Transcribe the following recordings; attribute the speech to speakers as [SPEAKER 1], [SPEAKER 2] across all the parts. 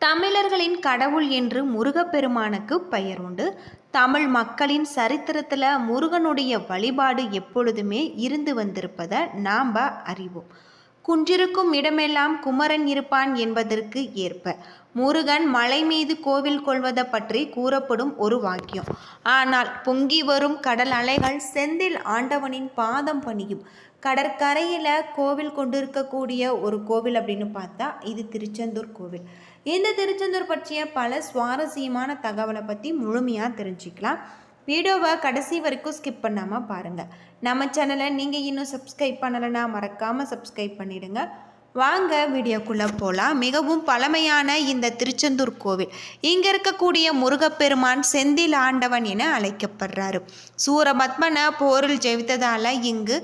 [SPEAKER 1] தமிழர்களின் கடவுள் என்று முருகப்பெருமானுக்கு பெயர் உண்டு. தமிழ் மக்களின் சரித்திரத்தில் முருகனுடைய வழிபாடு எப்பொழுதுமே இருந்து வந்திருப்பதை நாம் அறிவோம். குன்றிருக்கும் இடமெல்லாம் குமரன் இருப்பான் என்பதற்கு ஏற்ப முருகன் மலை மீது கோவில் கொள்வதை பற்றி கூறப்படும் ஒரு வாக்கியம். ஆனால் பொங்கி வரும் கடல் அலைகள் செந்தில் ஆண்டவனின் பாதம் பணியும் கடற்கரையில் கோவில் கொண்டிருக்கக்கூடிய ஒரு கோவில் அப்படின்னு பார்த்தா இது திருச்செந்தூர் கோவில். இந்த திருச்செந்தூர் பற்றிய பல சுவாரஸ்யமான தகவலை பற்றி முழுமையாக தெரிஞ்சுக்கலாம். வீடியோவை கடைசி வரைக்கும் ஸ்கிப் பண்ணாமல் பாருங்கள். நம்ம சேனலை நீங்கள் இன்னும் சப்ஸ்கிரைப் பண்ணலைன்னா மறக்காமல் சப்ஸ்கிரைப் பண்ணிவிடுங்க. வாங்க வீடியோக்குள்ளே போகலாம். மிகவும் பழமையான இந்த திருச்செந்தூர் கோவில், இங்கே இருக்கக்கூடிய முருகப்பெருமான் செந்தில் ஆண்டவன் என அழைக்கப்படுறாரு. சூரபத்மனை போரில் ஜெயித்ததால் இங்கு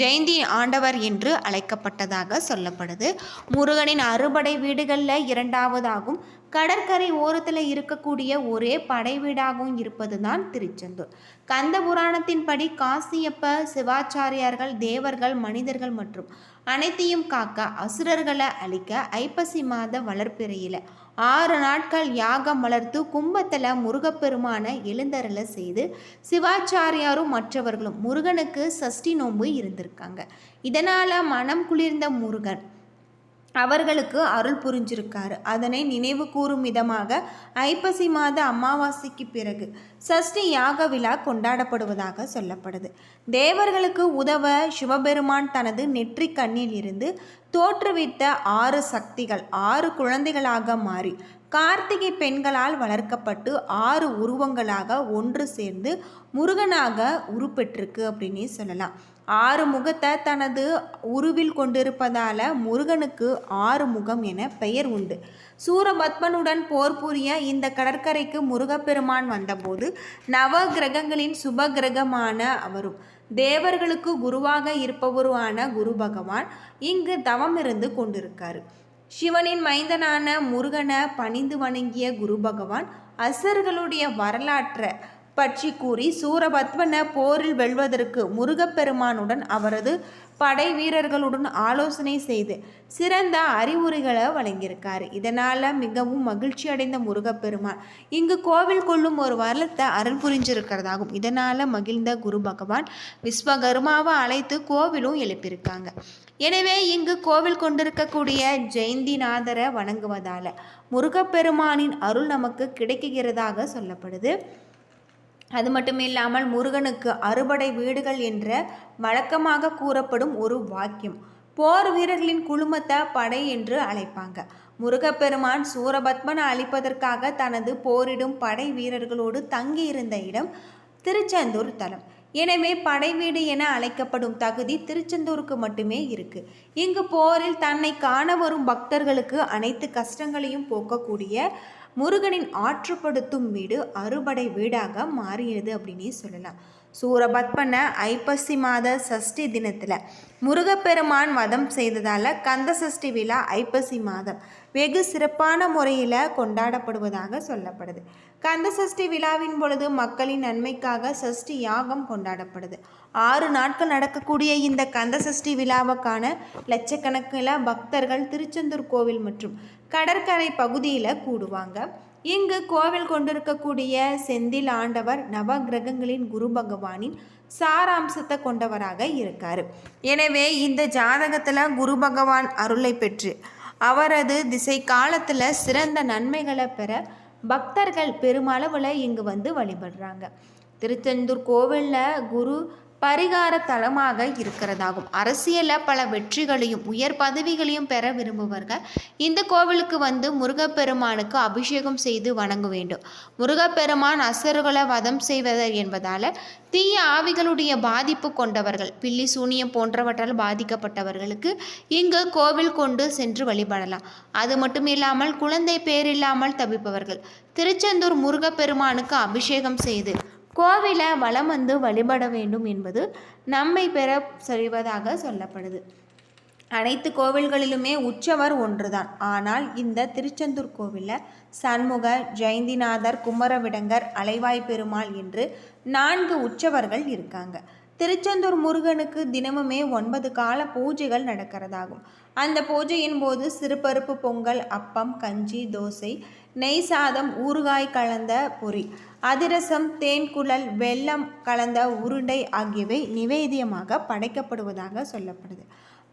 [SPEAKER 1] ஜெயந்தி ஆண்டவர் என்று அழைக்கப்பட்டதாக சொல்லப்படுது. முருகனின் அறுபடை வீடுகளில் இரண்டாவதாகும். கடற்கரை ஓரத்தில் இருக்கக்கூடிய ஒரே படை வீடாகவும் இருப்பது தான் திருச்செந்தூர். கந்த புராணத்தின்படி காசியப்ப சிவாச்சாரியார்கள் தேவர்கள் மனிதர்கள் மற்றும் அனைத்தையும் காக்க அசுரர்களை அழிக்க ஐப்பசி மாத வளர்ப்பிறையில் 6 நாட்கள் யாகம் வளர்த்து கும்பத்தில் முருகப்பெருமான எழுந்தருளை செய்து சிவாச்சாரியாரும் மற்றவர்களும் முருகனுக்கு சஷ்டி நோன்பு இருந்திருக்காங்க. இதனால் மனம் குளிர்ந்த முருகன் அவர்களுக்கு அருள் புரிஞ்சிருக்காரு. அதனை நினைவு கூறும் விதமாக ஐப்பசி மாத அமாவாசைக்கு பிறகு சஷ்டி யாக விழா கொண்டாடப்படுவதாக சொல்லப்படுது. தேவர்களுக்கு உதவ சிவபெருமான் தனது நெற்றி கண்ணில் இருந்து தோற்றுவித்த 6 சக்திகள் 6 குழந்தைகளாக மாறி கார்த்திகை பெண்களால் வளர்க்கப்பட்டு 6 உருவங்களாக ஒன்று சேர்ந்து முருகனாக உருப்பெற்றிருக்கு அப்படின்னே சொல்லலாம். 6 முகத்தை தனது உருவில் கொண்டிருப்பதால் முருகனுக்கு 6 முகம் என பெயர் உண்டு. சூரபத்மனுடன் போர் புரிய இந்த கடற்கரைக்கு முருகப்பெருமான் வந்தபோது நவ கிரகங்களின் சுப கிரகமான அவரும் தேவர்களுக்கு குருவாக இருப்பவருமான குரு பகவான் இங்கு தவம் இருந்து கொண்டிருக்காரு. சிவனின் மைந்தனான முருகனை பணிந்து வணங்கிய குரு பகவான் அசுரர்களுடைய வரலாற்றை பற்றி கூறி சூரபத்மனை போரில் வெல்வதற்கு முருகப்பெருமானுடன் அவரது படை வீரர்களுடன் ஆலோசனை செய்து சிறந்த அறிவுரைகளை வழங்கியிருக்காரு. இதனால் மிகவும் மகிழ்ச்சி அடைந்த முருகப்பெருமான் இங்கு கோவில் கொள்ளும் ஒரு வரலத்தை அருள் புரிஞ்சிருக்கிறதாகும். இதனால் மகிழ்ந்த குரு பகவான் விஸ்வகர்மாவை அழைத்து கோவிலும் எழுப்பியிருக்காங்க. எனவே இங்கு கோவில் கொண்டிருக்கக்கூடிய ஜெயந்திநாதரை வணங்குவதால் முருகப்பெருமானின் அருள் நமக்கு கிடைக்கிறதாக சொல்லப்படுது. அது மட்டும் இல்லாமல் முருகனுக்கு அறுபடை வீடுகள் என்ற வழக்கமாக கூறப்படும் ஒரு வாக்கியம். போர் வீரர்களின் குழுமத்தை படை என்று அழைப்பாங்க. முருகப்பெருமான் சூரபத்மனை அழிப்பதற்காக தனது போரிடும் படை வீரர்களோடு தங்கியிருந்த இடம் திருச்செந்தூர் தலம். எனவே படை வீடு என அழைக்கப்படும் தகுதி திருச்செந்தூருக்கு மட்டுமே இருக்கு. இங்கு போரில் தன்னை காண வரும் பக்தர்களுக்கு அனைத்து கஷ்டங்களையும் போக்கக்கூடிய முருகனின் ஆற்றுப்படுத்தும் வீடு அறுபடை வீடாக மாறியது அப்படின்னே சொல்லலாம். சூரபத்மனை ஐப்பசி மாத சஷ்டி தினத்தில் முருகப்பெருமான் வதம் செய்ததால் கந்த சஷ்டி விழா ஐப்பசி மாதம் வெகு சிறப்பான முறையில் கொண்டாடப்படுவதாக சொல்லப்படுது. கந்த சஷ்டி விழாவின் பொழுது மக்களின் நன்மைக்காக சஷ்டி யாகம் கொண்டாடப்படுது. 6 நாட்கள் நடக்கக்கூடிய இந்த கந்த சஷ்டி விழாவுக்கான லட்சக்கணக்கில் பக்தர்கள் திருச்செந்தூர் கோவில் மற்றும் கடற்கரை பகுதியில் கூடுவாங்க. இங்கு கோவில் கொண்டிருக்கக்கூடிய செந்தில் ஆண்டவர் நவ கிரகங்களின் குரு பகவானின் சாராம்சத்தை கொண்டவராக இருக்கார். எனவே இந்த ஜாதகத்தில் குரு பகவான் அருளை பெற்று அவரது திசை காலத்தில் சிறந்த நன்மைகளை பெற பக்தர்கள் பெருமளவில் இங்கு வந்து வழிபடுறாங்க. திருச்செந்தூர் கோவிலில் குரு பரிகார தலமாக இருக்கிறதாகும். அரசியலில் பல வெற்றிகளையும் உயர் பதவிகளையும் பெற விரும்புவர்கள் இந்த கோவிலுக்கு வந்து முருகப்பெருமானுக்கு அபிஷேகம் செய்து வணங்க வேண்டும். முருகப்பெருமான் அசுரர்களை வதம் செய்வதர் என்பதால் தீய ஆவிகளுடைய பாதிப்பு கொண்டவர்கள் பில்லி சூனியம் போன்றவற்றால் பாதிக்கப்பட்டவர்களுக்கு இங்கு கோவில் கொண்டு சென்று வழிபடலாம். அது மட்டும் இல்லாமல் குழந்தை பேரில்லாமல் தவிப்பவர்கள் திருச்செந்தூர் முருகப்பெருமானுக்கு அபிஷேகம் செய்து கோவிலை வலம் வந்து வழிபட வேண்டும் என்பது நம்மை பெற செய்வதாக சொல்லப்படுது. அனைத்து கோவில்களிலுமே உற்சவர் ஒன்றுதான். ஆனால் இந்த திருச்செந்தூர் கோவிலில் சண்முக ஜெயந்திநாதர் குமரவிடங்கர் அலைவாய் பெருமாள் என்று 4 உற்சவர்கள் இருக்காங்க. திருச்செந்தூர் முருகனுக்கு தினமுமே 9 கால பூஜைகள் நடக்கிறதாகும். அந்த பூஜையின் போது சிறுபருப்பு பொங்கல், அப்பம், கஞ்சி, தோசை, நெய் சாதம், ஊறுகாய் கலந்த பொரி, அதிரசம், தேன் குழல், வெல்லம் கலந்த உருண்டை ஆகியவை நிவேதியமாக படைக்கப்படுவதாக சொல்லப்படுது.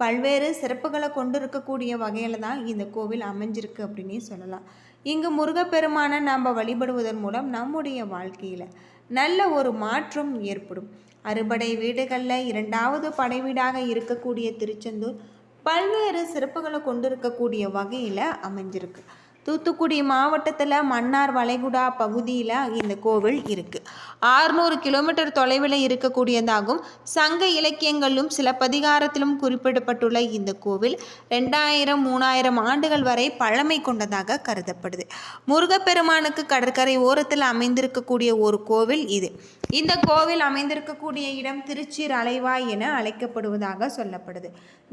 [SPEAKER 1] பல்வேறு சிறப்புகளை கொண்டிருக்கக்கூடிய வகையில் தான் இந்த கோவில் அமைஞ்சிருக்கு அப்படின்னே சொல்லலாம். இங்கு முருகப்பெருமானை நாம் வழிபடுவதன் மூலம் நம்முடைய வாழ்க்கையில் நல்ல ஒரு மாற்றம் ஏற்படும். அறுபடை வீடுகளில் 2வது படை வீடாக இருக்கக்கூடிய திருச்செந்தூர் பல்வேறு சிறப்புகளை கொண்டிருக்கக்கூடிய வகையில் அமைஞ்சிருக்கு. தூத்துக்குடி மாவட்டத்தில் மன்னார் வளைகுடா பகுதியில் இந்த கோவில் இருக்குது. 600 கிலோமீட்டர் தொலைவில் இருக்கக்கூடியதாகும். சங்க இலக்கியங்களிலும் சிலப்பதிகாரத்திலும் குறிப்பிடப்பட்டுள்ள இந்த கோவில் 2000-3000 ஆண்டுகள் வரை பழமை கொண்டதாக கருதப்படுது. முருகப்பெருமானுக்கு கடற்கரை ஓரத்தில் அமைந்திருக்கக்கூடிய ஒரு கோவில் இது. இந்த கோவில் அமைந்திருக்கக்கூடிய இடம் திருச்சீர் அலைவாய் என அழைக்கப்படுவதாக சொல்லப்படுது.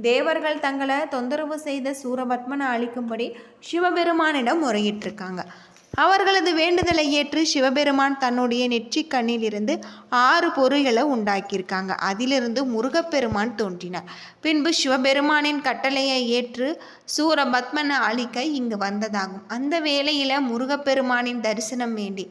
[SPEAKER 1] தேவர்கள் தங்களை தொந்தரவு செய்த சூரபத்மனை அழிக்கும்படி சிவபெருமானிடம் முறையிட்டிருக்காங்க. அவர்களது வேண்டுதலை ஏற்று சிவபெருமான் தன்னுடைய நெற்றி கண்ணிலிருந்து 6 பொறிகளை உண்டாக்கியிருக்காங்க. அதிலிருந்து முருகப்பெருமான் தோன்றினார். பின்பு சிவபெருமானின் கட்டளையை ஏற்று சூரபத்மனை அழிக்க இங்கு வந்ததாகும். அந்த வேளையில் முருகப்பெருமானின் தரிசனம் வேண்டி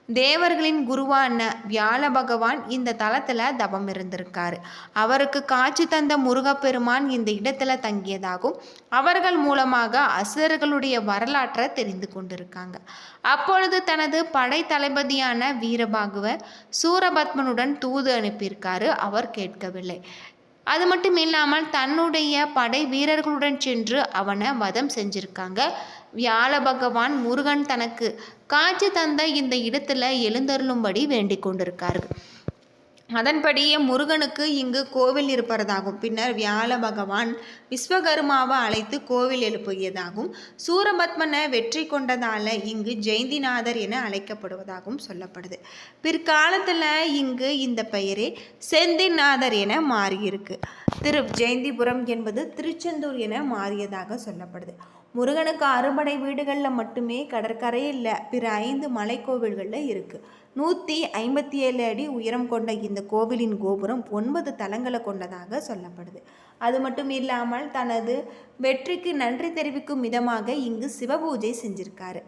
[SPEAKER 1] தேவர்களின் குருவான வியாழ பகவான் இந்த தலத்தில் தவம் இருந்திருக்காரு. அவருக்கு காட்சி தந்த முருகப்பெருமான் இந்த இடத்துல தங்கியதாகும். அவர்கள் மூலமாக அசுரர்களுடைய வரலாற்றை தெரிந்து கொண்டிருக்காங்க. அப்பொழுது தனது படை தளபதியான வீரபாகுவர் சூரபத்மனுடன் தூது அனுப்பியிருக்காரு. அவர் கேட்கவில்லை. அது மட்டும் இல்லாமல் தன்னுடைய படை வீரர்களுடன் சென்று அவனை வதம் செஞ்சிருக்காங்க. வியாழ பகவான் முருகன் தனக்கு காட்சி தந்த இந்த இடத்துல எழுந்தருளும்படி வேண்டிக் கொண்டிருக்காரு. அதன்படியே முருகனுக்கு இங்கு கோவில் இருப்பதாகும். பின்னர் வியாழ பகவான் விஸ்வகர்மாவை அழைத்து கோவில் எழுப்பியதாகும். சூரபத்மனை வெற்றி கொண்டதால இங்கு ஜெயந்திநாதர் என அழைக்கப்படுவதாகவும் சொல்லப்படுது. பிற்காலத்தில் இங்கு இந்த பெயரே செந்திநாதர் என மாறியிருக்கு. ஜெயந்திபுரம் என்பது திருச்செந்தூர் என மாறியதாக சொல்லப்படுது. முருகனுக்கு 6 வீடுகளில் மட்டுமே கடற்கரை இல்லை, பிற 5 மலைக்கோவில்களில் இருக்குது. 157 அடி உயரம் கொண்ட இந்த கோவிலின் கோபுரம் 9 தலங்களை கொண்டதாக சொல்லப்படுது. அது மட்டும் இல்லாமல் தனது வெற்றிக்கு நன்றி தெரிவிக்கும் விதமாக இங்கு சிவபூஜை செஞ்சிருக்காரு.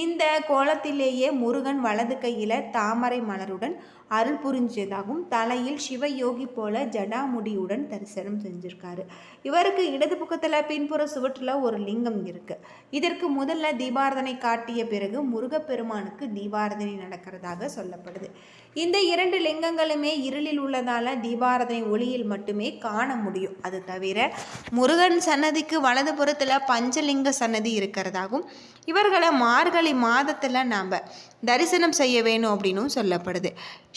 [SPEAKER 1] இந்த கோலத்திலேயே முருகன் வலது கையில் தாமரை மலருடன் அருள் புரிஞ்சதாகவும் தலையில் சிவயோகி போல ஜடாமுடியுடன் தரிசனம் செஞ்சிருக்காரு. இவருக்கு இடது பக்கத்தில் பின்புற சுவற்றில் ஒரு லிங்கம் இருக்கு. இதற்கு முதல்ல தீபாரதனை காட்டிய பிறகு முருகப்பெருமானுக்கு தீபாரதனை நடக்கிறதாக சொல்லப்படுது. இந்த 2 லிங்கங்களுமே இருளில் உள்ளதால தீபாரதனை ஒளியில் மட்டுமே காண முடியும். அது தவிர முருகன் சன்னதிக்கு வலது புறத்தில் பஞ்சலிங்க சன்னதி இருக்கிறதாகவும் இவர்களை மார்கழி மாதத்தில் நாம் தரிசனம் செய்ய வேணும் அப்படின்னும் சொல்லப்படுது.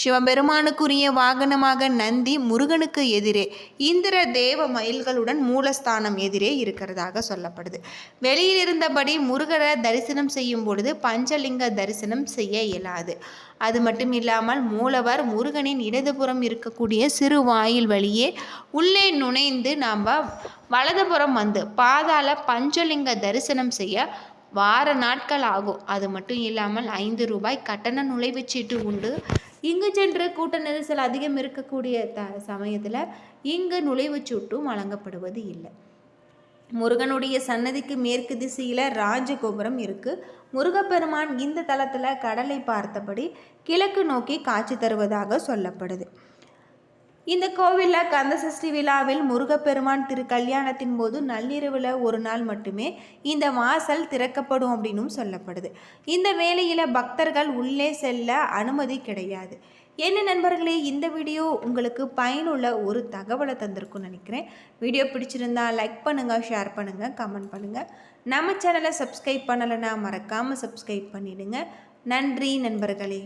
[SPEAKER 1] சிவபெருமானுக்குரிய வாகனமாக நந்தி முருகனுக்கு எதிரே இந்திர தேவ மயில்களுடன் மூலஸ்தானம் எதிரே இருக்கிறதாக சொல்லப்படுது. வெளியில் இருந்தபடி முருகரை தரிசனம் செய்யும் பொழுது பஞ்சலிங்க தரிசனம் செய்ய இயலாது. அது மட்டும் இல்லாமல் மூலவர் முருகனின் இடதுபுறம் இருக்கக்கூடிய சிறு வாயில் வழியே உள்ளே நுழைந்து நாம் வலதுபுறம் வந்து பாதாள பஞ்சலிங்க தரிசனம் செய்ய வார நாட்கள் ஆகும். அது மட்டும் இல்லாமல் 5 ரூபாய் கட்டண நுழைவுச்சீட்டு உண்டு. இங்கு சென்று கூட்ட நெரிசல் அதிகம் இருக்கக்கூடிய சமயத்தில் இங்கு நுழைவுச்சீட்டும் வழங்கப்படுவது இல்லை. முருகனுடைய சன்னதிக்கு மேற்கு திசையில் ராஜகோபுரம் இருக்குது. முருகப்பெருமான் இந்த தலத்தில் கடலை பார்த்தபடி கிழக்கு நோக்கி காட்சி தருவதாக சொல்லப்படுது. இந்த கோவிலில் கந்தசஷ்டி விழாவில் முருகப்பெருமான் கல்யாணத்தின் போது நள்ளிரவில் ஒரு நாள் மட்டுமே இந்த வாசல் திறக்கப்படும் அப்படின்னும் சொல்லப்படுது. இந்த வேளையில் பக்தர்கள் உள்ளே செல்ல அனுமதி கிடையாது. என்ன நண்பர்களே, இந்த வீடியோ உங்களுக்கு பயனுள்ள ஒரு தகவலை தந்திருக்குன்னு நினைக்கிறேன். வீடியோ பிடிச்சிருந்தா லைக் பண்ணுங்கள், ஷேர் பண்ணுங்கள், கமெண்ட் பண்ணுங்கள். நம்ம சேனலை சப்ஸ்கிரைப் பண்ணலைன்னா மறக்காமல் சப்ஸ்கிரைப் பண்ணிவிடுங்க. நன்றி நண்பர்களே.